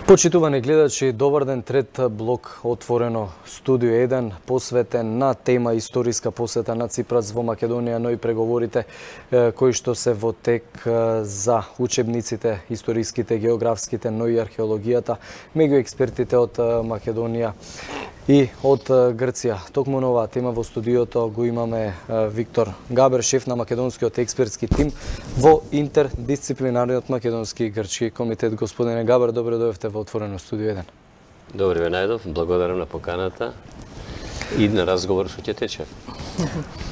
Почитувани гледачи, добар ден, трет блок отворено студио 1 посветен на тема историска посета на Ципрас во Македонија, но и преговорите кои што се во тек за учебниците, историските, географските, но и археологијата меѓу експертите од Македонија и од Грција. Токму на оваа тема во студиото го имаме Виктор Габер, шеф на македонскиот експертски тим во интердисциплинарниот македонски и грчки комитет. Господине Габер, добро дојдовте во отворено студио 1. Добре ве најдов, благодарам на поканата и на разговор што ќе тече.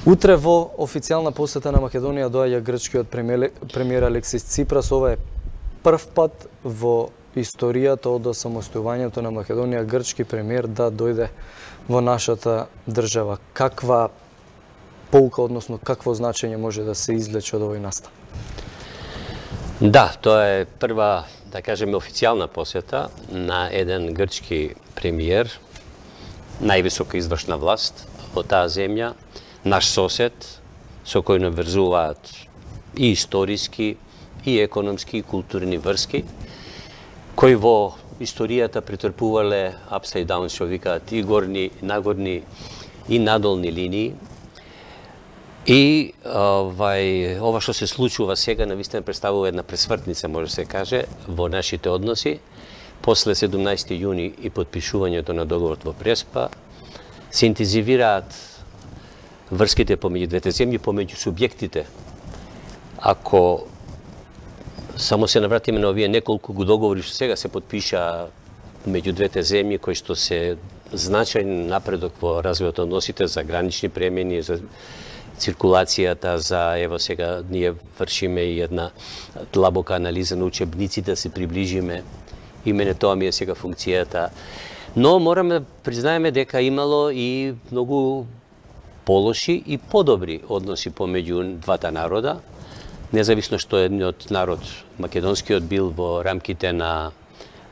Утре во официјална посета на Македонија доаѓа грчкиот премиер Алексис Ципрас. Ова е прв пат во историјата од осамостојувањето на Македонија грчки премиер да дојде во нашата држава. Каква поука, односно какво значење може да се извлече од овој настан? Да, тоа е прва, да кажеме, официјална посета на еден грчки премиер, највисока извршна власт во таа земја, наш сосед, со кој не врзуваат и историски, и економски, и културни врски, кои во историјата претрпувале upside down, што викаат, и горни, нагорни, и надолни линии. И ова што се случува сега навистина представува една пресвртница, може се каже, во нашите односи. После 17 јуни и подпишувањето на договорот во Преспа се интензивираат врските помеѓу двете земји, помеѓу субјектите. Ако само се навратиме на овие неколку договори што сега се подпиша меѓу двете земји, кои што се значајен напредок во развојот на односите за гранични премени, за циркулацијата, за ево сега ние вршиме и една длабока анализа на учебниците, да се приближиме. Имене тоа ми е сега функцијата. Но мораме да признаеме дека имало и многу полоши и подобри односи помеѓу двата народа. Независно што едниот народ, македонскиот, бил во рамките на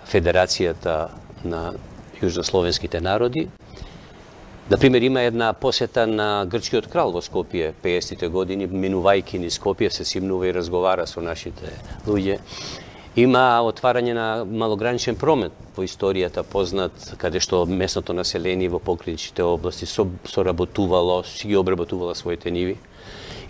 Федерацијата на јужнословенските народи. Например, има една посета на грчкиот крал во Скопје 50-тите години, минувајќи низ Скопје, се симнува и разговара со нашите луѓе. Има отварање на малограничен промет во историјата познат, каде што местното население во покрајничните области соработувало, си ги обработувало своите ниви.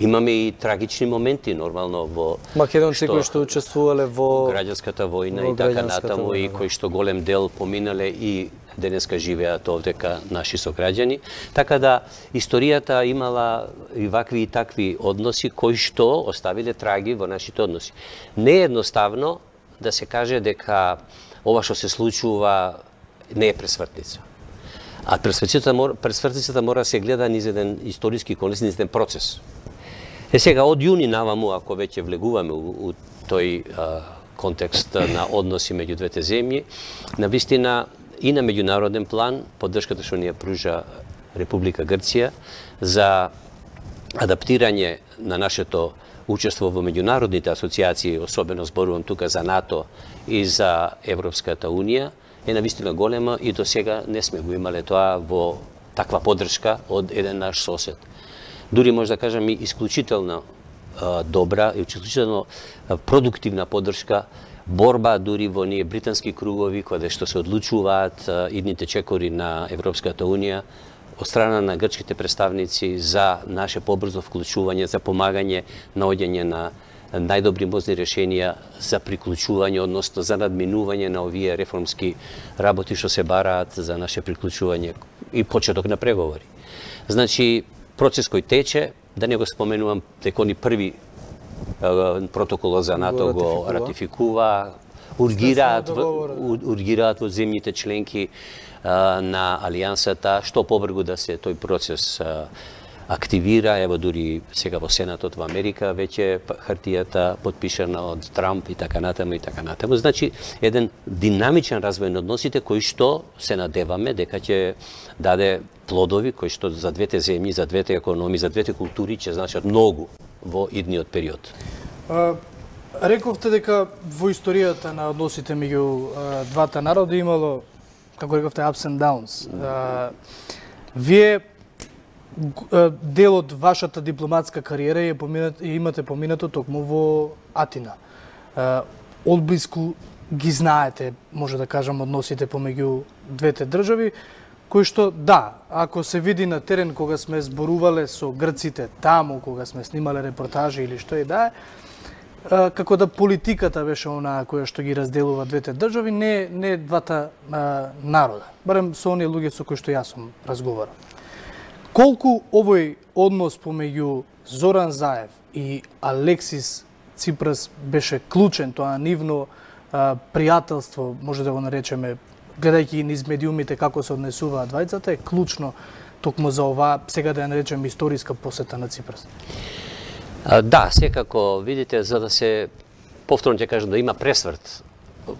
Имаме и трагични моменти, нормално, во македонци кои што учествувале во граѓанската војна и така натаму, и кои што голем дел поминале и денеска живеат овдека наши сограѓани. Така да, историјата имала и вакви и такви односи кои што оставиле траги во нашите односи. Не е едноставно да се каже дека ова што се случува не е пресвртница. А пресвртницата мора да се гледа низ еден историски контекст, низ еден процес. Сега, од јуни наваму, ако веќе влегуваме у тој контекст на односи меѓу двете земји, навистина и на меѓународен план, поддршката што ни ја пружа Република Грција за адаптирање на нашето учество во меѓународните асоциации, особено зборувам тука за НАТО и за Европската Унија, е навистина голема и до сега не сме го имале тоа во таква поддршка од еден наш сосед. Дури може да кажам и исклучително добра и исклучително продуктивна поддршка, борба дури во ние британски кругови, каде што се одлучуваат идните чекори на Европската Унија, од страна на грчките представници за наше побрзо вклучување, за помагање наоѓање на најдобри можни решенија за приклучување, односно за надминување на овие реформски работи што се бараат за наше приклучување и почеток на преговори. Значи, процес кој тече, да не го споменувам дека они први протоколот за НАТО го ратификува, ургираат во земјите членки на Алијансата, што побрзо да се тој процес активира. Ево дури сега во Сенатот во Америка веќе хартијата подпишана од Трамп и така натаму и така натаму. Значи, еден динамичен развој на односите кој што се надеваме дека ќе даде плодови кои што за двете земји, за двете економии, за двете култури ќе значат многу во идниот период. Рековте дека во историјата на односите меѓу двата народи имало, како рековте, ups and downs. Вие дел од вашата дипломатска кариера имате поминато токму во Атина. Одблиску ги знаете, може да кажам, односите помеѓу двете држави, кои што, да, ако се види на терен кога сме зборувале со грците таму, кога сме снимале репортажи или што и да е, како да политиката беше онаа која што ги разделува двете држави, не двата народа. Барем со оние луѓе со кои што јас сум разговарал. Колку овој однос помеѓу Зоран Заев и Алексис Ципрас беше клучен, тоа нивно пријателство, може да го наречеме, гледајќи низ медиумите како се однесуваат двајцата, е клучно токму за оваа, сега да ја наречем, историска посета на Ципрас? Да, секако, видите, за да се, повторно ќе кажам, да има пресврт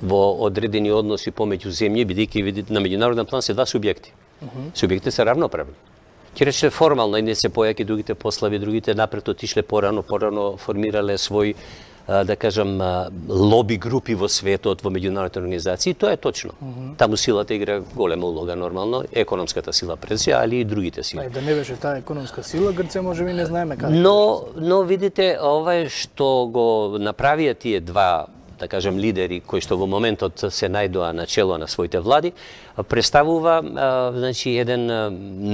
во одредени односи помеѓу земји, бидејќи видите на меѓународен план се два субјекти. Субјектите се равноправни. Ќе рече формално, едни се појаки, другите послаби, другите напред отишле порано формирале свој, да кажам, лоби групи во светот, во меѓународните организации, тоа е точно. Таму силата игра голема улога, нормално, економската сила пред се, али и другите сили. Да не беше таа економска сила, Грција можеби не знаеме како. Но видите, ова што го направија тие два, да кажем, лидери кои што во моментот се најдоа на чело на своите влади, представува значи еден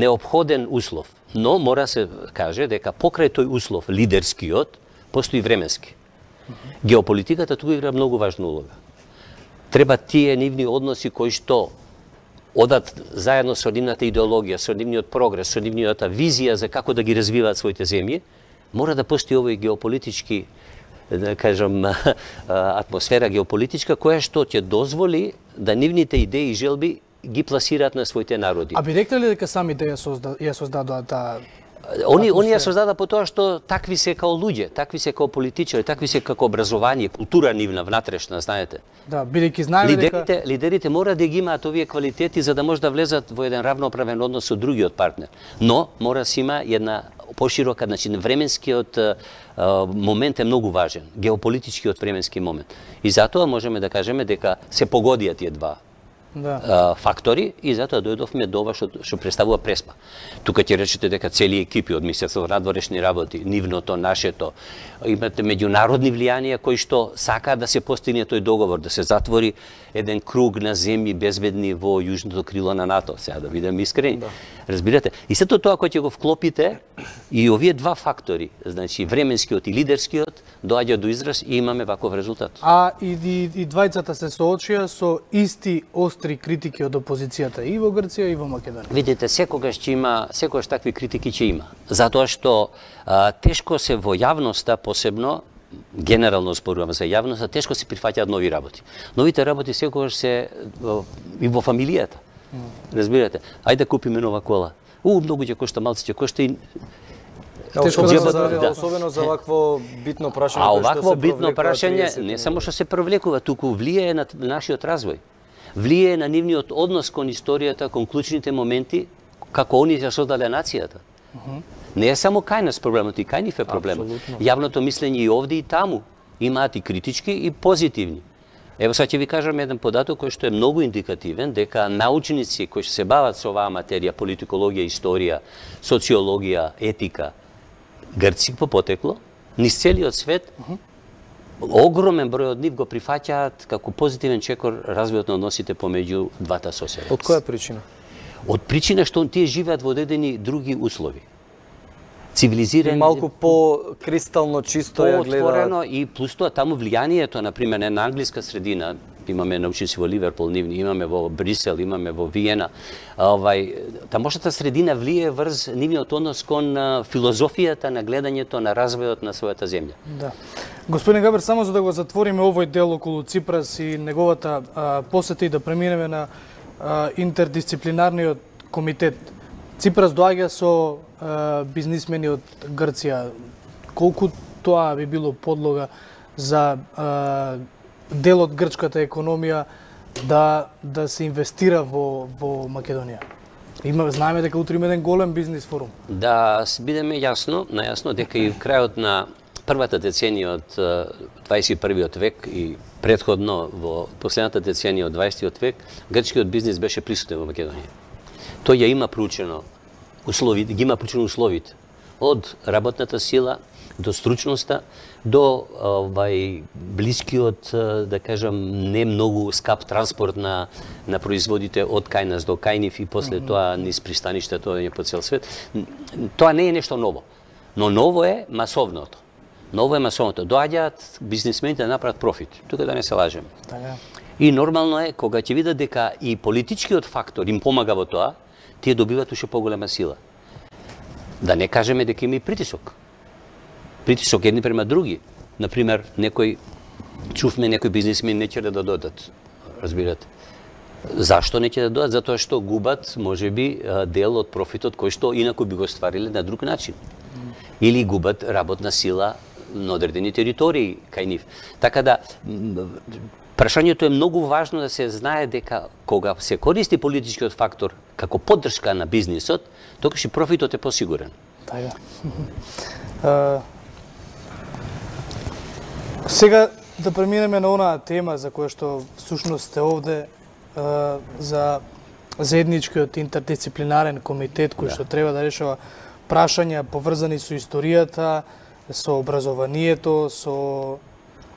неопходен услов. Но мора се каже дека покрај тој услов лидерскиот постои временски. Геополитиката тука игра многу важна улога. Треба тие нивни односи кои што одат заедно со нивната идеологија, со нивниот прогрес, со нивната визија за како да ги развиваат своите земји, мора да постои овој геополитички, да кажам, атмосфера геополитичка која што ќе дозволи да нивните идеи и желби ги пласираат на своите народи. А би рекле ли дека самите ја создадоа таа? Они ја создадоа по тоа што такви се као луѓе, такви се као политичари, такви се како образование, култура нивна внатрешна, знаете. Да, бидејќи знаеме дека лидерите мора да ги имаат овие квалитети за да може да влезат во еден равноправен однос со другиот партнер. Но мора да има една поширока, значи временскиот момент е многу важен, геополитичкиот временски момент. И затоа можеме да кажеме дека се погодија тие два фактори и затоа дојдовме до ова што представува Преспа. Тука ќе речете дека цели екипи од Министерството на надворешни работи, нивното, нашето, имате меѓународни влијанија кои што сакаат да се постигне тој договор, да се затвори еден круг на земји безбедни во јужното крило на НАТО, сега да бидеме искрени. Разбирате? И сето тоа кој ќе го вклопите и овие два фактори, значи временскиот и лидерскиот, доаѓа до израз и имаме ваков резултат. А и двајцата се соочија со исти остри критики од опозицијата и во Грција и во Македонија. Видите, секогаш такви критики ќе има. Затоа што тешко се во јавноста, посебно, генерално зборувам за јавноста, тешко се прифаќаат нови работи. Новите работи секогаш се и во фамилијата. Разбирате? Ајде да купиме нова кола. Многу ќе кошта, малце ќе кошта и особено за вакво битно прашање. А овакво битно прашање не само што се провлекува, туку влијае на нашиот развој. Влијае на нивниот однос кон историјата, кон клучните моменти, како они ја создале нацијата. Не е само кај нас проблемот, и кај нив е проблемот. Јавното мислење и овде и таму имаат и критички и позитивни. Ево сега ќе ви кажам еден податок кој што е многу индикативен, дека научници кои се бават со оваа материја, политикологија, историја, социологија, етика, Грци по потекло, низ целиот свет, огромен број од нив го прифаќаат како позитивен чекор развојот на односите помеѓу двата соседи. Од која причина? Од причина што тие живеат во одредени други услови. Цивилизирани, малку по-кристално чисто ја гледаат. По-отворено и плюс тоа таму влијанието, например, на англиска средина, имаме научници во Ливерпул, нивни, имаме во Брисел, имаме во Виена. Тамошната средина влијае врз нивниот однос кон филозофијата на гледањето на развојот на својата земја. Да. Господин Габер, само за да го затвориме овој дел околу Ципрас и неговата посета и да преминеме на интердисциплинарниот комитет. Ципрас доаѓа со бизнисмени од Грција. Колку тоа би било подлога за дел од грчката економија да се инвестира во Македонија? Знаеме дека утре има еден голем бизнис форум. Да бидеме најасно дека и крајот на првата деценија од 21. век и претходно во последната деценија од 20. век, грчкиот бизнис беше присутен во Македонија. Тој ја има проучено условите, ги има проучено условите од работната сила до стручноста, до блискиот, да кажам, не многу скап транспорт на производите од кај нас до кај нив и после тоа низ пристаништето по цел свет. Тоа не е нешто ново, но ново е масовното. Ново е масовното. Доаѓаат бизнисмените да направат профит. Тука да не се лажем. И нормално е, кога ќе видат дека и политичкиот фактор им помага во тоа, тие добиват уште поголема сила. Да не кажеме дека има и притисок. Притисок едни према други. Например, чувме некои бизнисмени не ќе да додат, разбирате. Зашто не ќе да додат? Затоа што губат, можеби, дел од профитот кој што инаку би го ствариле на друг начин. Или губат работна сила на одредени територии кај нив. Така да, прашањето е многу важно да се знае дека кога се користи политичкиот фактор како поддршка на бизнисот, тогаш и профитот е посигурен. Така. Сега да преминеме на онаа тема за која што всушност сте овде, за заедничкиот интердисциплинарен комитет кој што треба да решава прашања поврзани со историјата, со образованието, со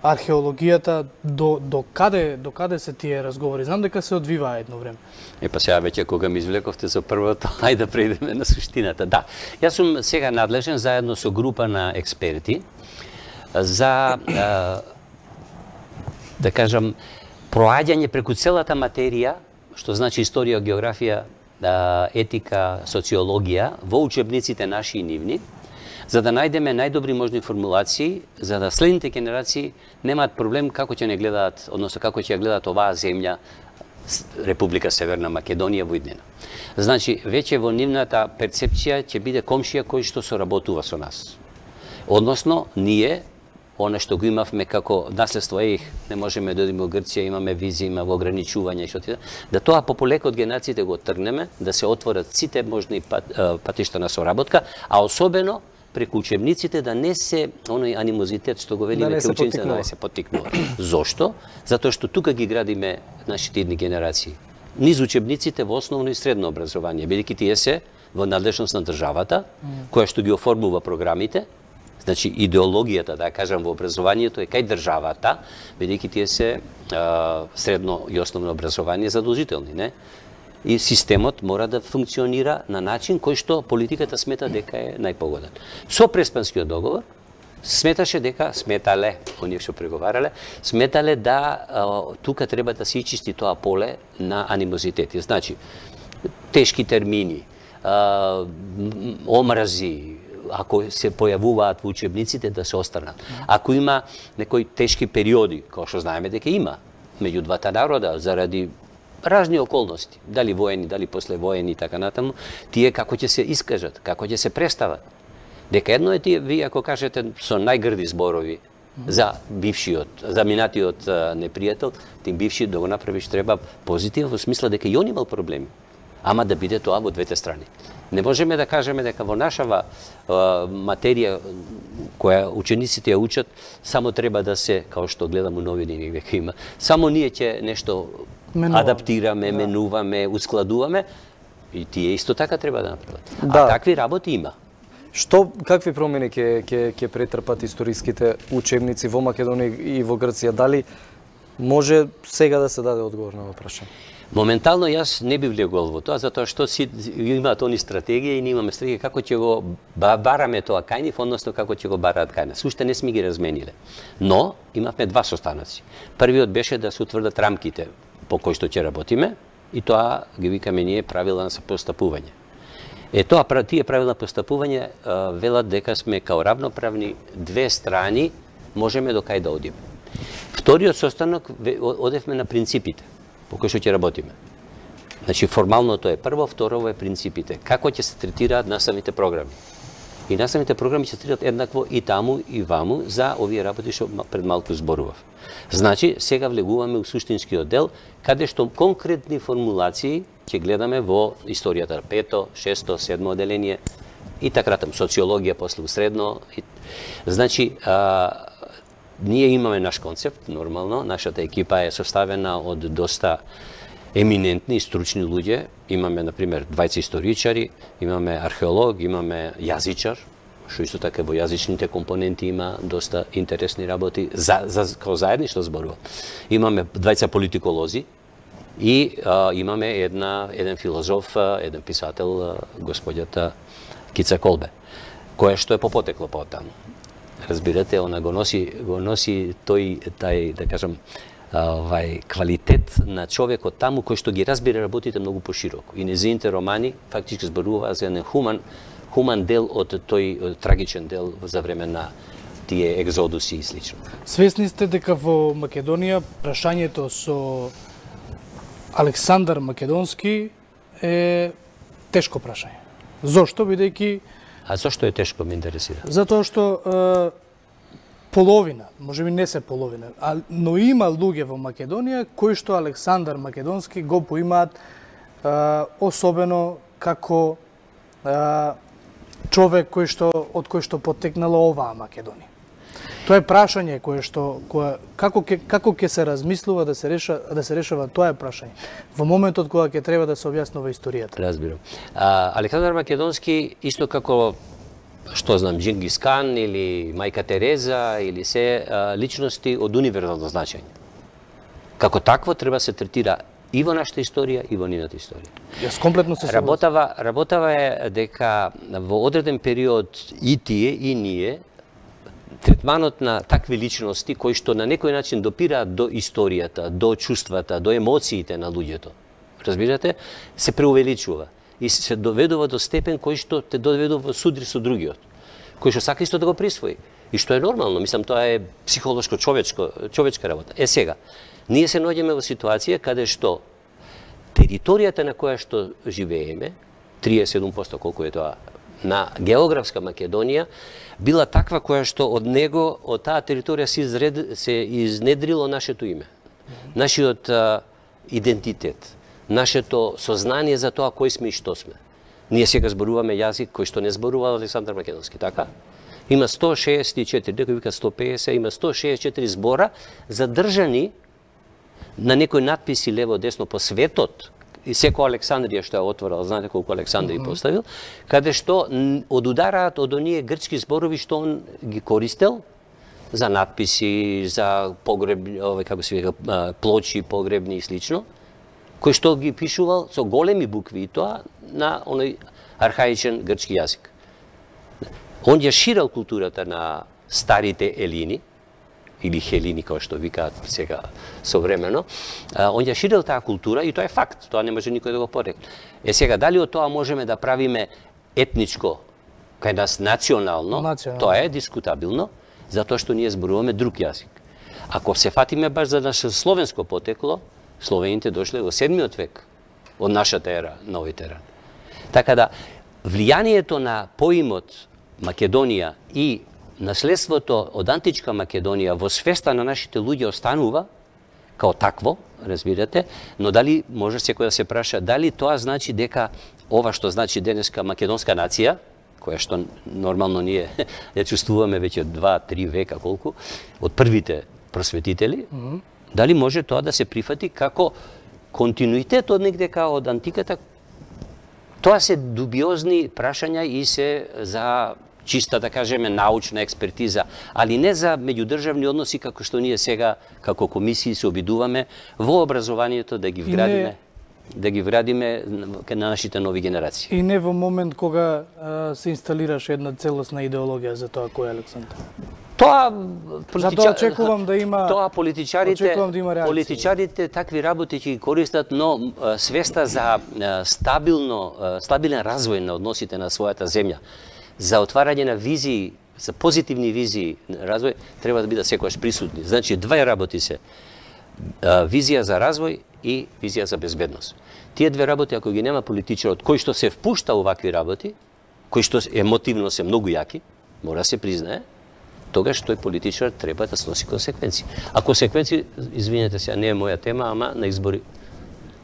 археологијата. До каде се тие разговори? Знам дека се одвиваа едно време. Па сега веќе кога ми извлековте за првото, ајде да преидеме на суштината. Да, јас сум сега надлежен заедно со група на експерти за, да кажам, проаѓање преку целата материја, што значи историја, географија, етика, социологија, во учебниците наши и нивни, за да најдеме најдобри можни формулации, за да следните генерации немаат проблем како ќе не гледаат, односно како ќе ја гледаат оваа земја, Република Северна Македонија во иднина. Значи, веќе во нивната перцепција ќе биде комшија кој што соработува со нас. Односно, ние, она што го имавме како наследство, не можеме да одиме во Грција, имаме визи, има ограничување, да тоа пополека од генерациите го тргнеме, да се отворат сите можни патишта на соработка, а особено преку учебниците да не се оној анимозитет што го велиме кај учениците да не се поттикнува. Зошто? Затоа што тука ги градиме нашите идни генерации. Низ учебниците во основно и средно образование, бидејќи тие се во надлежност на државата, која што ги оформува програмите. Значи, идеологијата, да кажам, во образованието е кај државата, бидејќи тие се средно и основно образование задолжителни, не? И системот мора да функционира на начин кој што политиката смета дека е најпогоден. Со Преспанскиот договор сметале, оние што преговарале, сметале да тука треба да се ичисти тоа поле на анимозитети. Значи, тешки термини, омрази, ако се појавуваат во учебниците, да се останат. Ако има некои тешки периоди, кој што знаеме дека има меѓу двата народа, заради разни околности, дали воени, дали послевоени и така натаму, тие како ќе се искажат, како ќе се представат. Дека едно е тие, вие ако кажете со најгрди зборови за бившиот, за минатиот непријател, тим бивши да го направиш треба позитивно во смисла дека и он имал проблеми. Ама да биде тоа во двете страни. Не можеме да кажеме дека во нашава материја која учениците ја учат, само треба да се, као што гледам у новини дека има, само ние ќе нешто адаптираме, менуваме, ускладуваме и тие исто така треба да направат. А такви работи има. Какви промени ќе претрпат историските учебници во Македонија и во Грција? Дали може сега да се даде одговор на прашање? Моментално јас не би влегол во тоа, затоа што имаат они стратегија и ние имаме стратегија како ќе го бараме тоа кај нив, односно како ќе го бараат кај нас. Уште не сме ги размениле. Но имавме два состаноци. Првиот беше да се утврдат рамките по кои што ќе работиме и тоа ги викаме ние правила за постапување. Тие правила постапување велат дека сме као равноправни две страни, можеме до кај да одиме. Вториот состанок одевме на принципите по кои што ќе работиме. Значи, формалното е прво, второ е принципите. Како ќе се третираат наставните програми. И наставните програми ќе се третираат еднакво и таму и ваму за овие работи што пред малку зборував. Значи, сега влегуваме у суштинскиот дел, каде што конкретни формулации ќе гледаме во историјата 5-то, 6-то, 7-то оделение и така натаму, социологија после средно. Значи, ние имаме наш концепт, нормално, нашата екипа е составена од доста еминентни и стручни луѓе. Имаме, например, двајца историчари, имаме археолог, имаме јазичар, што исто така во јазичните компоненти има доста интересни работи, као заедништво зборува. Имаме двајца политиколози и имаме еден филозоф, еден писател, господјата Кица Колбе, која што е по потекло потаму. Разбирате, она го носи тај, да кажам, квалитет на човекот таму кој што ги разбира работите многу пошироко. И незините романи фактички зборуваат за еден хуман дел од тој трагичен дел за време на тие екзодуси и слично. Свесни сте дека во Македонија прашањето со Александар Македонски е тешко прашање. Зошто? Бидејќи... А зошто е тешко, ме интересира? Затоа што половина, можеби не се половина, но има луѓе во Македонија кои што Александар Македонски го поимаат особено како човек од кој што потекнала оваа Македонија. Тоа е прашање како ќе се размислува да се решава тоа е прашање во моментот кога ќе треба да се објаснува историјата. Разбирам. Александар Македонски исто како што знам, Джингис Кан или Мајка Тереза или се личности од универзално значење. Како такво треба се третира и во нашата историја и во нивната историја. Јас комплетно се согласувам. Работава е дека во одреден период и тие и ние третманот на такви личности кои што на некој начин допираат до историјата, до чувствата, до емоциите на луѓето. Разбирате? Се преувеличува и се доведува до степен кој што те доведува во судри со другиот, кој што сака исто да го присвои. И што е нормално, мислам, тоа е психолошко човечка работа. Сега, ние се наоѓаме во ситуација каде што територијата на која што живееме, 37% колку е тоа, на географска Македонија, била таква која што од таа територија се изнедрило нашето име, нашиот идентитет, нашето сознание за тоа кој сме и што сме. Ние сега зборуваме јазик кој што не зборува Александар Македонски, така? Има 164, некој вика 150, има 164 збора задржани на некои надписи лево-десно по светот, и секој Александрија што ја отворил, знаете колку Александрија поставил, каде што одудараат од оние грчки зборови што он ги користел за надписи, за погребни, како се вика, плочи погребни и слично, кој што ги пишувал со големи букви и тоа на оној архаичен грчки јазик. Он ја ширал културата на старите елини, или хелини, како што викаат сега современо, он ја ширил таа култура и тоа е факт, тоа не може никој да го порекне. Сега, дали од тоа можеме да правиме етничко, кај нас национално, тоа е дискутабилно, затоа што ние зборуваме друг јазик. Ако се фатиме баш за наше словенско потекло, словените дошле во 7. век од нашата ера, новите ера. Така да, влијанието на поимот Македонија и наследството од античка Македонија во свеста на нашите луѓе останува као такво, разбирате, но дали може секој да се праша дали тоа значи дека ова што значи денеска македонска нација, која што нормално ние ја чувствуваме веќе 2-3 века колку од првите просветители, дали може тоа да се прифати како континуитет од негдека од антиката? Тоа се дубиозни прашања и се за чиста, да кажеме, научна експертиза, али не за меѓудржавни односи како што ние сега, како комисии, се обидуваме во образованието да ги вградиме на нашите нови генерации. И не во момент кога се инсталираше една целосна идеологија за тоа кој е Александар. Затоа очекувам да има политичарите такви работи ќе ги користат, но свеста за стабилен развој на односите на својата земја, за отварање на визии, за позитивни визии на развој, треба да бидат секогаш присутни. Значи, две работи се визија за развој и визија за безбедност. Тие две работи, ако ги нема политичарот кој што се впушта у вакви работи, кој што емотивно се многу јаки, мора да се признае, тогаш тој политичар треба да сноси консеквенции. А консеквенции, извинете се, не е моја тема, ама на избори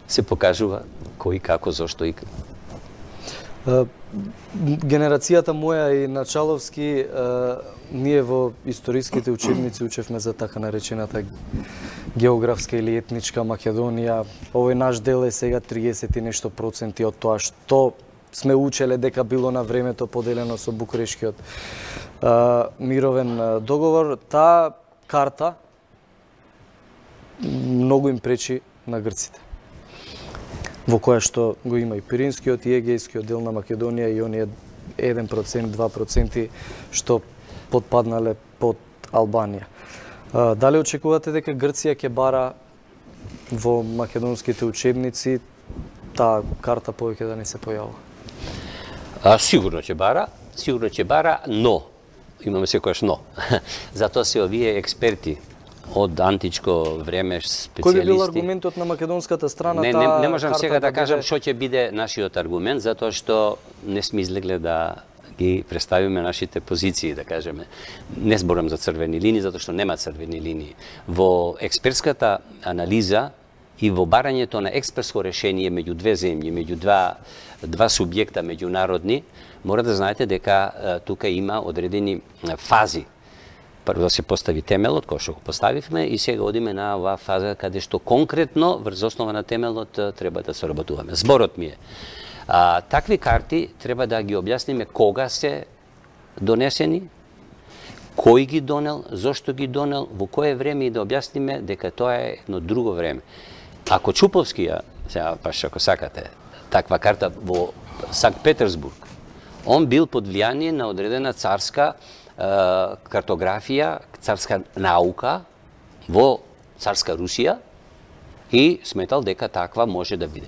се покажува кој, како, зошто и Генерацијата моја и Началовски, ние во историските учебници учевме за така наречената географска или етничка Македонија. Овој наш дел е сега 30 и нешто проценти од тоа што сме учеле дека било на времето поделено со Букурешкиот мировен договор, таа карта многу им пречи на грците, во која што го има и Пиринскиот и Егејскиот дел на Македонија и оние 1%, 2% што подпаднале под Албанија. Дали очекувате дека Грција ќе бара во македонските учебници таа карта повеќе да не се појавува? Сигурно ќе бара, но, имаме секојаш но. Затоа се овие експерти од античко време, специјалисти. Кој би бил аргументот на македонската страна? Не можам сега да кажам што ќе биде нашиот аргумент, затоа што не сме излегле да ги представиме нашите позиции, да кажеме. Не зборам за црвени линии, затоа што нема црвени линии. Во експертската анализа и во барањето на експертско решение меѓу две земји, меѓу два субјекта меѓународни, мора да знаете дека тука има одредени фази. Прво да се постави темелот, кој што го поставивме, и сега одиме на оваа фаза каде што конкретно врз основа на темелот треба да соработуваме. Зборот ми е, такви карти треба да ги објасниме кога се донесени, кој ги донел, зошто ги донел, во кое време, и да објасниме дека тоа е едно друго време. Ако Чуповскија, сега баш ако сакате, таква карта во Санкт Петерсбург, он бил под влијание на одредена царска картографија, царска наука во царска Русија и сметал дека таква може да биде.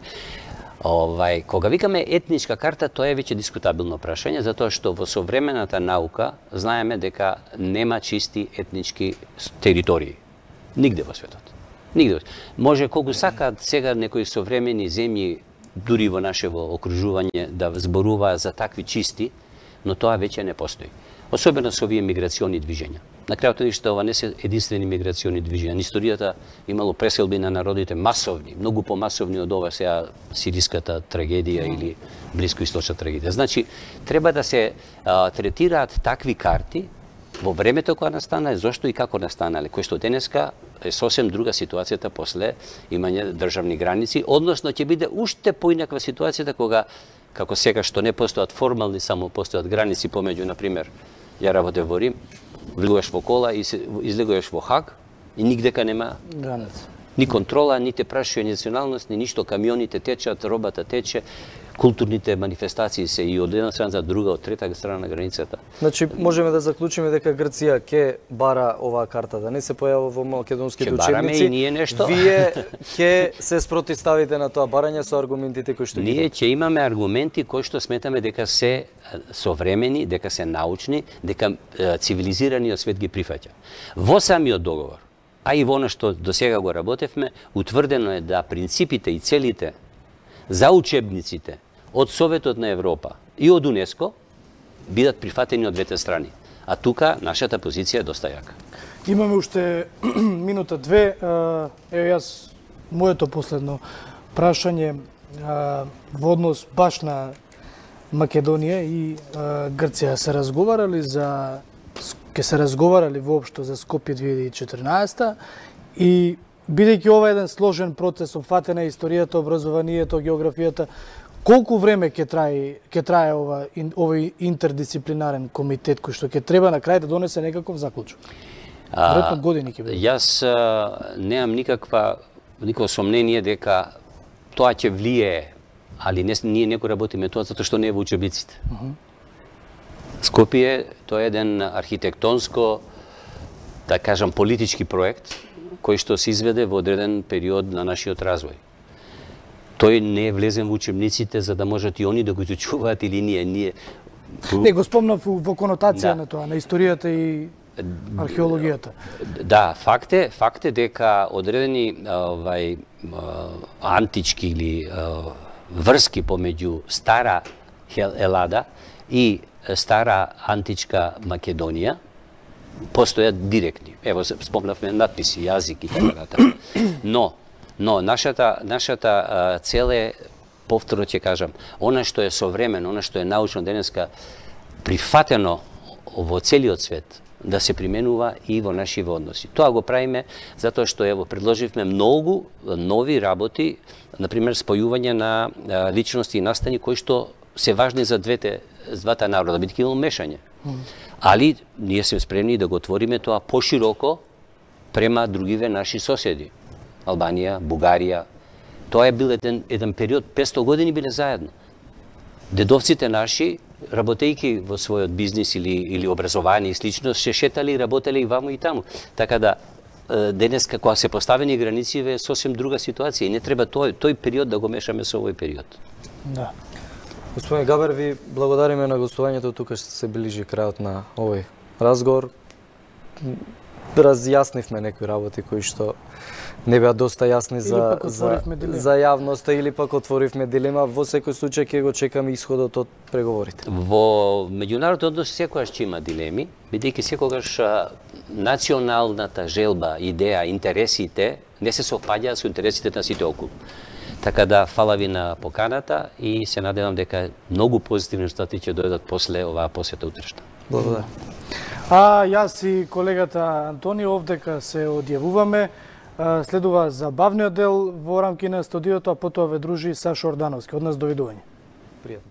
Кога викаме етничка карта, тоа е веќе дискутабилно прашање, затоа што во современата наука знаеме дека нема чисти етнички територии. Нигде во светот. Нигде. Може колку сакаат сега некои современи земји, дури во нашево окружување, да зборуваат за такви чисти, но тоа веќе не постои. Особено со овие миграциони движења. На крајот ништо ова не се единствени миграциони движења. Историјата имало преселби на народите масовни, многу помасовни од ова сега сириската трагедија или блискоисточна трагедија. Значи, треба да се третираат такви карти во времето кога настана, зошто и како настанале, кој што денеска е сосем друга ситуацијата после имање државни граници, односно ќе биде уште поинаква ситуацијата кога, како сега што не постојат формални, само постојат граници помеѓу, например, ја работев во Рим, влегуваш во кола и излегуваш во Хаг и нигдека нема граница. Ни контрола, ни те прашува националност, ни ништо, камионите течат, робата тече, културните манифестации се и од една страна за друга, од трета страна на границата. Значи, можеме да заклучиме дека Грција ќе бара оваа карта да не се појава во македонските учебници. Ќе бараме и ние нешто. Вие ќе се спротивставите на тоа барање со аргументите кои што ги Ние ќе имаме аргументи кои што сметаме дека се современи, дека се научни, дека цивилизираниот свет ги прифаќа. Во самиот договор, а и во она што до сега го работевме, утврдено е да принципите и целите за учебниците од Советот на Европа и од УНЕСКО бидат прифатени од двете страни. А тука нашата позиција е доста јака. Имаме уште минута две. Ево јас, моето последно прашање во однос баш на Македонија и Грција се разговарали воопшто за Скопје 2014 и бидејќи ова е еден сложен процес, опфатена историјата, образованието, географијата, колку време ќе трае овој интердисциплинарен комитет кој што ќе треба на крај да донесе некаков заклучок? Веројатно години ќе биде. Јас немам никакво сомнение дека тоа ќе влие, али ние не го работиме тоа затоа што не е во учебниците. Скопје, тоа е еден архитектонско, да кажам, политички проект, кој што се изведе во одреден период на нашиот развој. Тој не е влезен во учебниците за да можат и они да го изучуваат или ние. Не, го спомнав во конотација на тоа, на историјата и археологијата. Да, факт е дека одредени антички или врски помеѓу стара Елада и стара античка Македонија постојат директни. Ево, спомнавме надписи, јазик и така натаму. Но нашата цел е, повторно ќе кажам, она што е современо, она што е научно денеска прифатено во целиот свет, да се применува и во наши односи. Тоа го правиме затоа што ево предложивме многу нови работи, например спојување на личности и настани кои што се важни за двата народа, бидејќи има мешање. Али ние сме спремни да го отвориме тоа пошироко према другиве наши соседи. Албанија, Бугарија. Тоа е бил еден период, 500 години биле заедно. Дедовците наши, работејќи во својот бизнис или образование и слично, се шетали и работеле и ваму и таму. Така да, денес, кога се поставени граници, е сосем друга ситуација и не треба тој период да го мешаме со овој период. Да. Господин Габер, ви благодариме на гостувањето, тука што се ближи крајот на овој разговор. Разјаснивме некои работи кои што не беа доста јасни за јавноста или пак отворивме дилема. Во секој случај ќе го чекаме исходот од преговорите. Во меѓународни односи секогаш ќе има дилеми, бидејќи секогаш националната желба, идеја, интересите не се совпаѓаат со интересите на сите околу. Така да, фала ви на поканата и се надевам дека многу позитивни резултати ќе дојдат после оваа посета утрешна. Благодарам. А јас и колегата Антони овдека се одјавуваме. Следува забавниот дел во рамки на студиото, а потоа ве дружи Сашо Ордановски. Од нас довидување. Пријатно.